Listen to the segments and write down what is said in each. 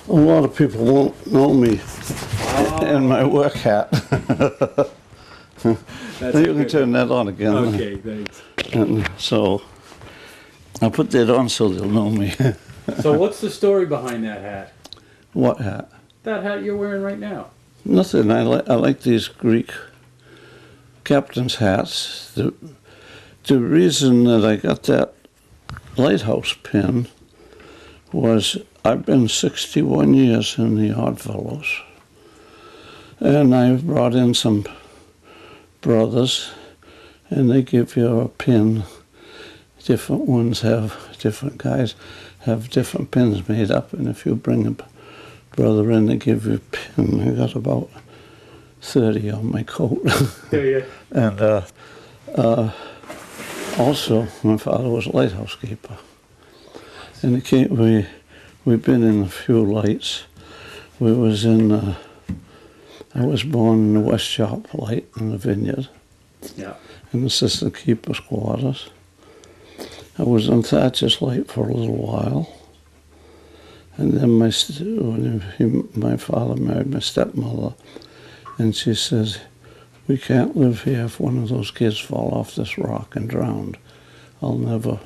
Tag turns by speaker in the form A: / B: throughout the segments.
A: A lot of people won't know me in my work hat.
B: That's
A: You can turn that on again.
B: Okay, thanks.
A: And so I'll put that on so they'll know me.
B: So what's the story behind that hat?
A: What hat?
B: That hat you're wearing right now.
A: Nothing. I like these Greek captain's hats. The reason that I got that lighthouse pin was I've been 61 years in the Oddfellows, and I brought in some brothers, and they give you a pin. Different ones have, different guys have different pins made up, and if you bring a brother in, they give you a pin. I got about 30 on my coat.
B: Yeah.
A: And also, my father was a lighthouse keeper. And we've been in a few lights. We was in, I was born in the West Shop light in the Vineyard.
B: Yeah.
A: In the assistant keeper's quarters. I was on Thatcher's light for a little while. And then my father married my stepmother, and she says, "We can't live here if one of those kids fall off this rock and drowned. I'll never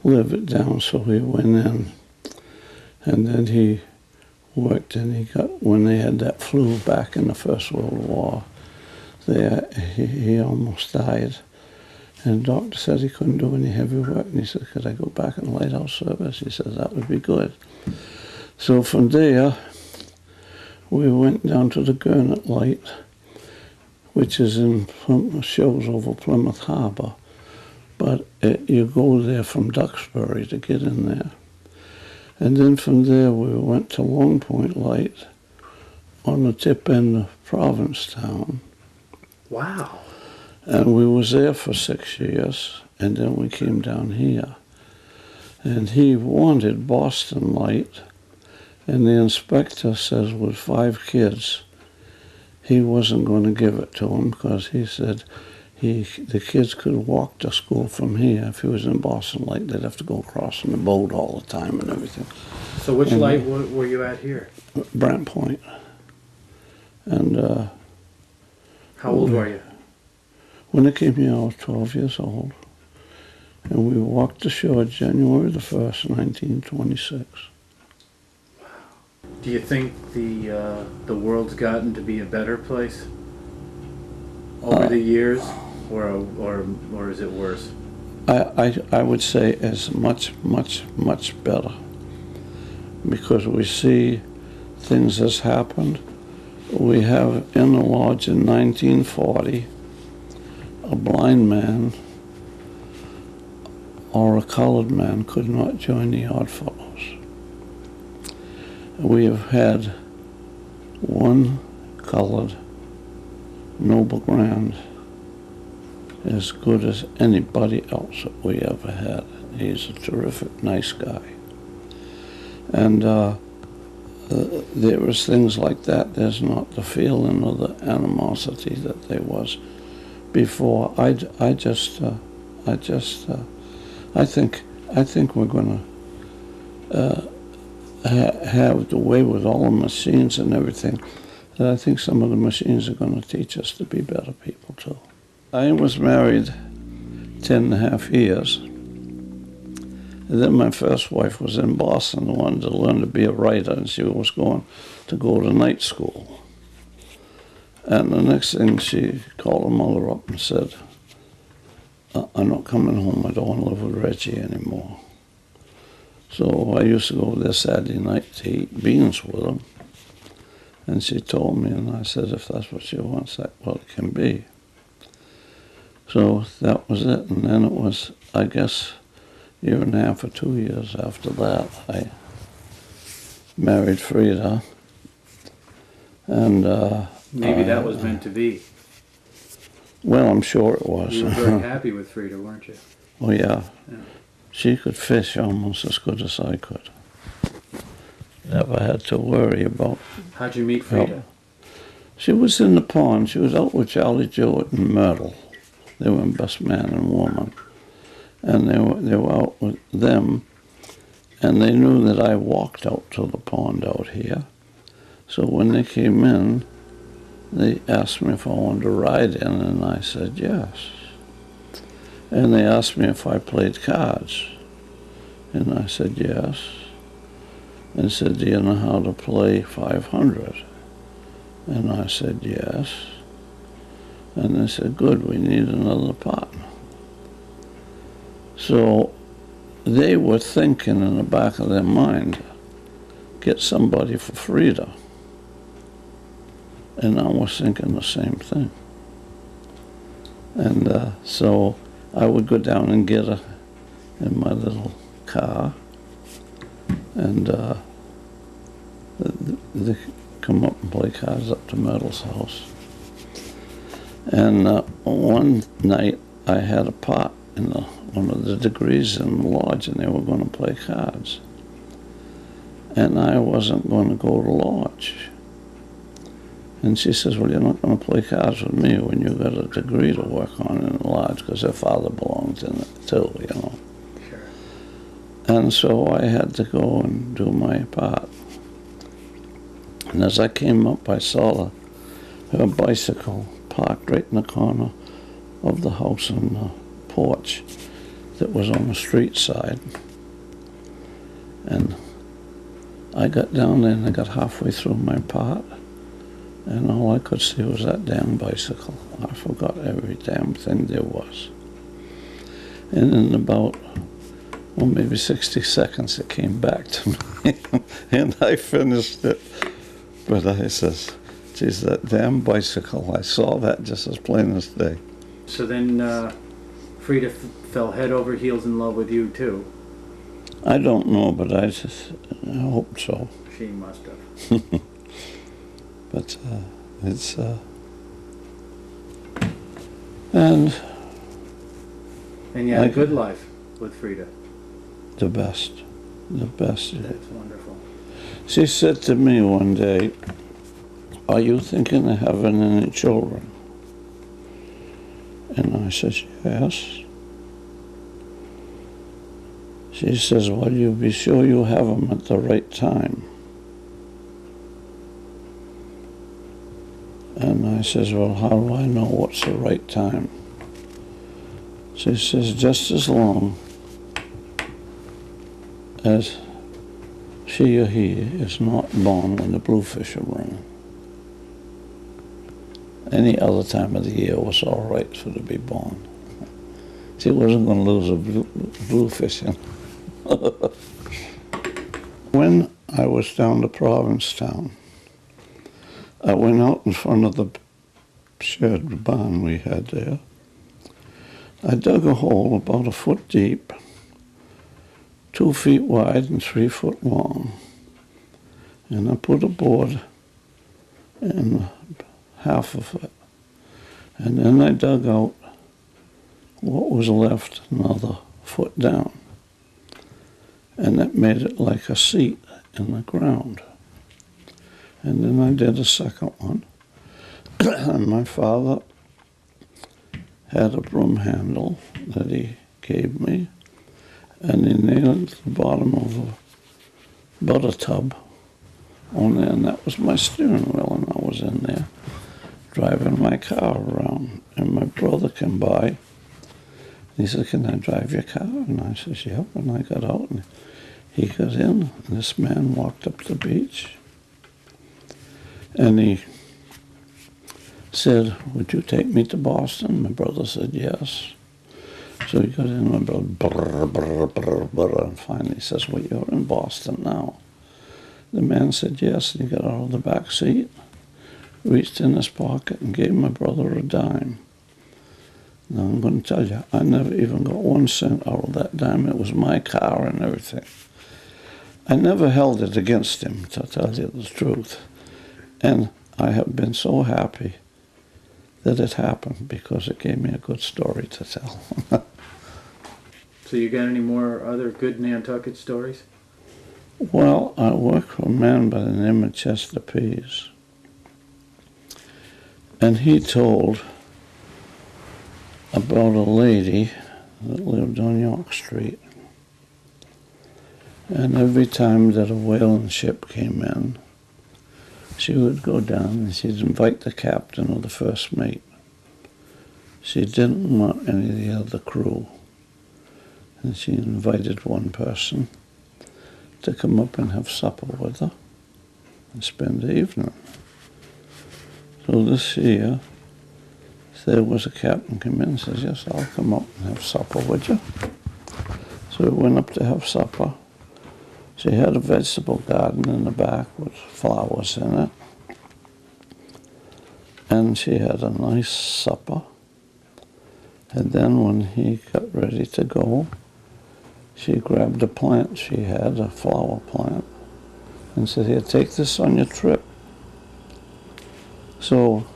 A: live it down." So he went in, and then he worked, and when they had that flu back in the First World War, he almost died. And the doctor said he couldn't do any heavy work, and he said, "Could I go back in the lighthouse service?" He said, "That would be good." So from there, we went down to the Gurnet Light, which is shows over Plymouth Harbor. But you go there from Duxbury to get in there. And then from there, we went to Long Point Light on the tip end of Provincetown.
B: Wow.
A: And we was there for 6 years, and then we came down here. And he wanted Boston Light, and the inspector says with 5 kids, he wasn't going to give it to him because he said the kids could walk to school from here. If he was in Boston Light, they'd have to go across in the boat all the time and everything.
B: So which light were you at here?
A: Brant Point. And
B: how old were you?
A: When I came here, I was 12 years old. And we walked ashore January the 1st, 1926.
B: Do you think the world's gotten to be a better place over the years, or is it worse?
A: I would say it's much, much, much better, because we see things that's happened. We have in the lodge in 1940 a blind man or a colored man could not join the Oddfellows. We have had one colored Noble Grand as good as anybody else that we ever had. He's a terrific, nice guy. And there was things like that. There's not the feeling or the animosity that there was before. I think we're going to have the way with all the machines and everything, that I think some of the machines are going to teach us to be better people too. I was married 10.5 years. And then my first wife was in Boston, wanted to learn to be a writer, and she was going to go to night school. And the next thing, she called her mother up and said, "I'm not coming home. I don't want to live with Reggie anymore." So I used to go there Saturday night to eat beans with him. And she told me, and I said, "If that's what she wants, that well, it can be." So that was it. And then it was, I guess, a 1.5 or 2 years after that, I married Frida. And
B: maybe that was meant to be.
A: Well, I'm sure it was.
B: You were very happy with Frida, weren't you?
A: Oh, yeah.
B: Yeah.
A: She could fish almost as good as I could. Never had to worry about.
B: How'd you meet Frida?
A: She was in the pond. She was out with Charlie Jewett and Myrtle. They were best man and woman. And they were out with them And they knew that I walked out to the pond out here. So when they came in, they asked me if I wanted to ride in, and I said yes. And they asked me if I played cards, and I said yes. And said, do you know how to play 500? And I said yes. And they said, good, we need another partner. So they were thinking in the back of their mind, get somebody for Frida. And I was thinking the same thing. And so I would go down and get her in my little car, and they come up and play cards up to Myrtle's house. And one night I had a pot in one of the degrees in the lodge, and they were going to play cards. And I wasn't going to go to lodge. And she says, well, you're not going to play cards with me when you've got a degree to work on in the lodge, because her father belonged in it too, you know.
B: Sure.
A: And so I had to go and do my part. And as I came up, I saw her bicycle parked right in the corner of the house and the porch that was on the street side. And I got down there and I got halfway through my part, and all I could see was that damn bicycle. I forgot every damn thing there was. And in about, well, maybe 60 seconds, it came back to me, and I finished it. But I says, geez, that damn bicycle, I saw that just as plain as day.
B: So then Frida fell head over heels in love with you too.
A: I don't know, but I hope so.
B: She must have.
A: But it's, and
B: you had a good life with Frida.
A: the best.
B: That's wonderful.
A: She said to me one day, are you thinking of having any children? And I said, yes. She says, well, you be sure you have them at the right time. And I says, well, how do I know what's the right time? She says, just as long as she or he is not born when the bluefish are running. Any other time of the year was all right for to be born. She wasn't going to lose a bluefish. When I was down to Provincetown, I went out in front of the shed barn we had there. I dug a hole about 1 foot deep, 2 feet wide and 3 foot long, and I put a board in half of it, and then I dug out what was left another foot down, and that made it like a seat in the ground. And then I did a second one, and my father had a broom handle that he gave me, and he nailed the bottom of a butter tub on there, and that was my steering wheel, and I was in there driving my car around, and my brother came by. He said, can I drive your car? And I said, yep, and I got out, and he got in, and this man walked up the beach, and he said, would you take me to Boston? My brother said, yes. So he got in, my brother, brr, brr, brr, brr, and finally he says, well, you're in Boston now. The man said yes, and he got out of the back seat, reached in his pocket, and gave my brother a dime. Now, I'm going to tell you, I never even got 1 cent out of that dime. It was my car and everything. I never held it against him, to tell you the truth. And I have been so happy that it happened, because it gave me a good story to tell.
B: So you got any more other good Nantucket stories?
A: Well, I worked for a man by the name of Chester Pease. And he told about a lady that lived on York Street. And every time that a whaling ship came in, she would go down and she'd invite the captain or the first mate. She didn't want any of the other crew. And she invited one person to come up and have supper with her and spend the evening. So this year, there was a captain come in and says, yes, I'll come up and have supper with you. So we went up to have supper. She had a vegetable garden in the back with flowers in it. And she had a nice supper. And then when he got ready to go, she grabbed a plant she had, a flower plant, and said, here, take this on your trip. So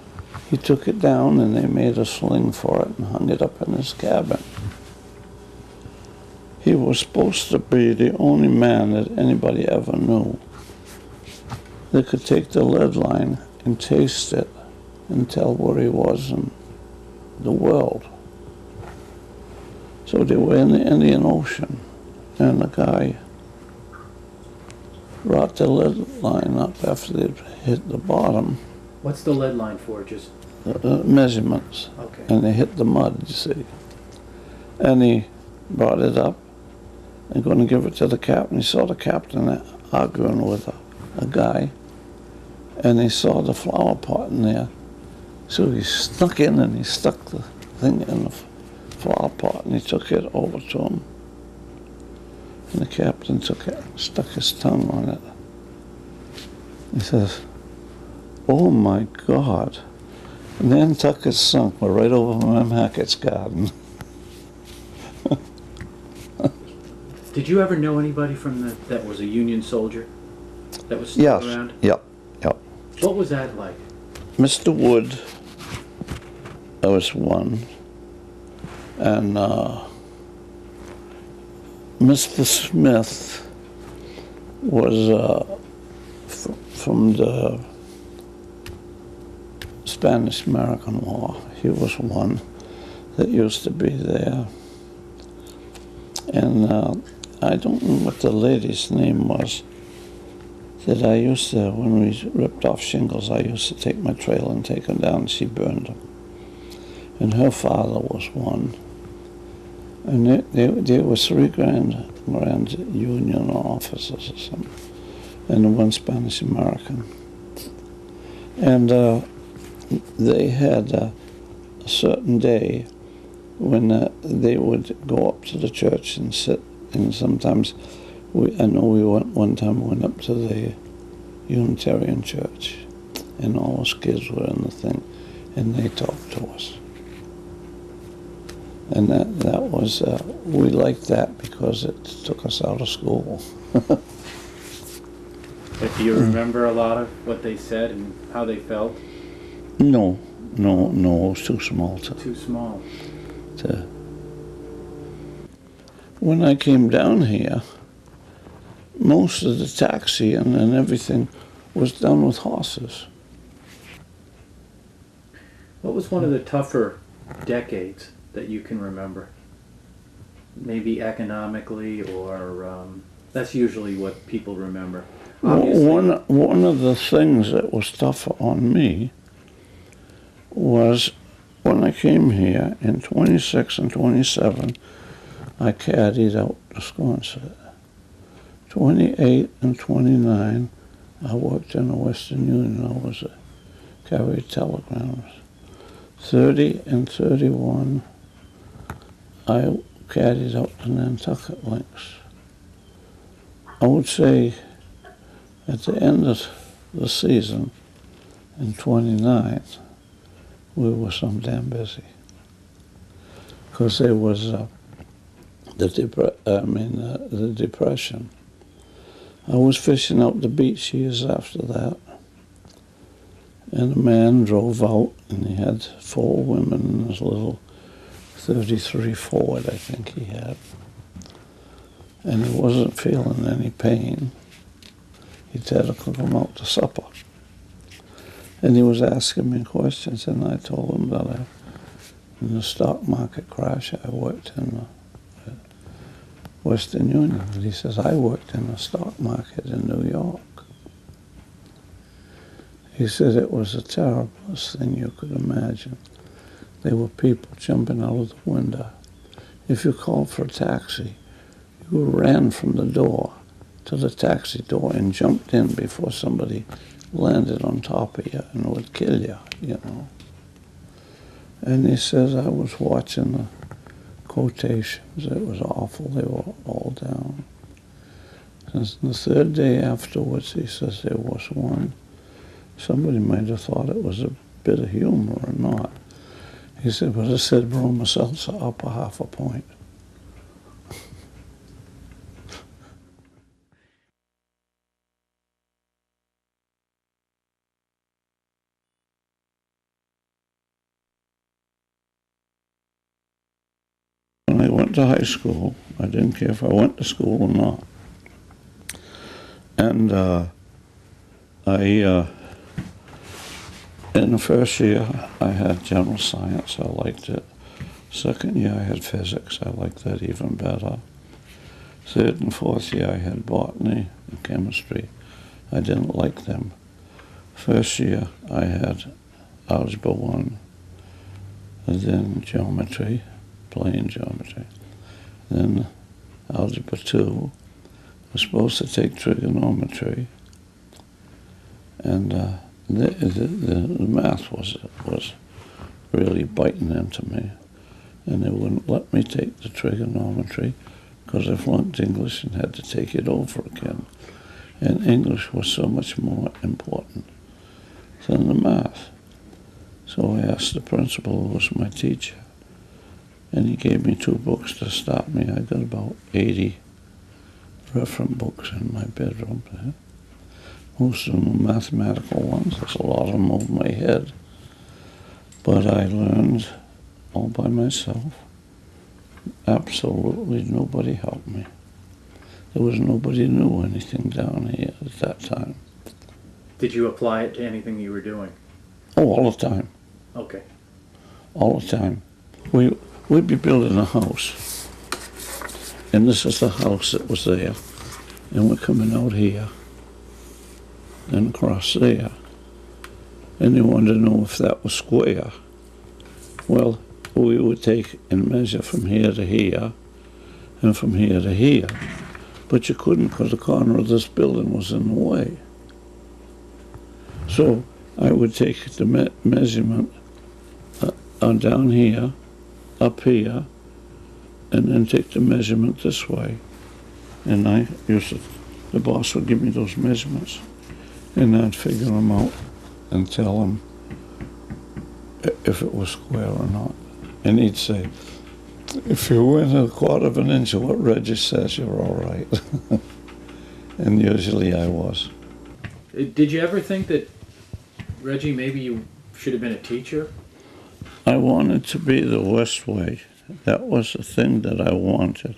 A: he took it down and they made a sling for it and hung it up in his cabin. He was supposed to be the only man that anybody ever knew that could take the lead line and taste it and tell where he was in the world. So they were in the Indian Ocean, and the guy brought the lead line up after they'd hit the bottom.
B: What's the lead line for? Just
A: Measurements.
B: okay.
A: And they hit the mud, you see. And he brought it up and going to give it to the captain. He saw the captain arguing with a guy, and he saw the flower pot in there. So he snuck in and he stuck the thing in the flower pot and he took it over to him. And the captain took it, stuck his tongue on it. He says, oh my God. And Nantucket sunk, we're right over Mem Hackett's garden.
B: Did you ever know anybody from that was a Union soldier that was still
A: Yes.
B: around?
A: Yep.
B: What was that like?
A: Mr. Wood, there was one, and Mr. Smith was from the Spanish-American War. He was one that used to be there. And I don't know what the lady's name was that I used to, when we ripped off shingles, I used to take my trailer and take them down and she burned them. And her father was one. And there were three grand Union officers or something, and one Spanish-American. And they had a certain day when they would go up to the church and sit, and sometimes, I know we one time went up to the Unitarian church, and all us kids were in the thing, and they talked to us. And that was, we liked that because it took us out of school.
B: But do you remember a lot of what they said and how they felt?
A: No, it was too small to.
B: Too small.
A: When I came down here, most of the taxi and everything was done with horses.
B: What was one of the tougher decades that you can remember? Maybe economically, or that's usually what people remember.
A: One of the things that was tougher on me was when I came here in 26 and 27, I caddied out to Squanset. 28 and 29, I worked in the Western Union. I was carried telegrams. 30 and 31, I caddied out to Nantucket Links. I would say at the end of the season, in 29, we were some damn busy. Because there was the Depression. I was fishing out the beach years after that, and a man drove out, and he had 4 women in his little 33 Ford, I think he had. And he wasn't feeling any pain. He'd had to come out to supper. And he was asking me questions, and I told him that in the stock market crash, I worked in Western Union. And he says, I worked in the stock market in New York. He said it was the terriblest thing you could imagine. There were people jumping out of the window. If you called for a taxi, you ran from the door to the taxi door and jumped in before somebody landed on top of you and would kill you, you know. And he says, I was watching the quotations. It was awful. They were all down. And the third day afterwards, he says there was one. Somebody might have thought it was a bit of humor or not. He said, but it said Roma Seltzer up a half a point. When I went to high school, I didn't care if I went to school or not. And in the first year, I had general science. I liked it. Second year, I had physics. I liked that even better. Third and fourth year, I had botany and chemistry. I didn't like them. First year, I had algebra 1, and then geometry, plane geometry. Then algebra 2. I was supposed to take trigonometry, and the math was really biting into me, and they wouldn't let me take the trigonometry because I flunked English and had to take it over again. And English was so much more important than the math. So I asked the principal, who was my teacher, and he gave me 2 books to start me. I got about 80 reference books in my bedroom there. Most of them were mathematical ones. There's a lot of them over my head. But I learned all by myself. Absolutely nobody helped me. There was nobody who knew anything down here at that time.
B: Did you apply it to anything you were doing?
A: Oh, all the time.
B: Okay.
A: All the time. We'd be building a house. And this is the house that was there. And we're coming out here and across there. And they wanted to know if that was square. Well, we would take and measure from here to here and from here to here. But you couldn't because the corner of this building was in the way. So I would take the measurement down here, up here, and then take the measurement this way. And the boss would give me those measurements, and I'd figure them out and tell him if it was square or not. And he'd say, if you're within 1/4 of an inch of what Reggie says, you're all right. And usually I was.
B: Did you ever think that, Reggie, maybe you should have been a teacher?
A: I wanted to be the West Way. That was the thing that I wanted.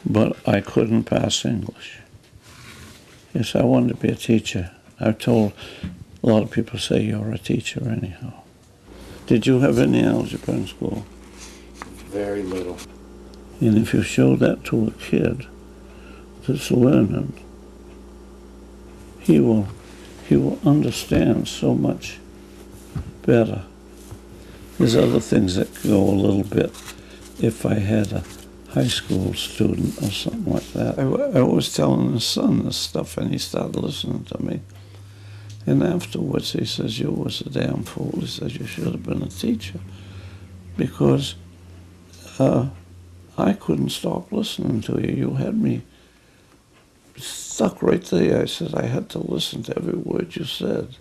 A: But I couldn't pass English. Yes, I wanted to be a teacher. I've told a lot of people say you're a teacher anyhow. Did you have any algebra in school?
C: Very little.
A: And if you show that to a kid that's learning, he will understand so much better. There's other things that go a little bit if I had a high school student or something like that. I was telling his son this stuff, and he started listening to me. And afterwards he says, you was a damn fool. He says, you should have been a teacher. Because I couldn't stop listening to you. You had me stuck right there. I said, I had to listen to every word you said.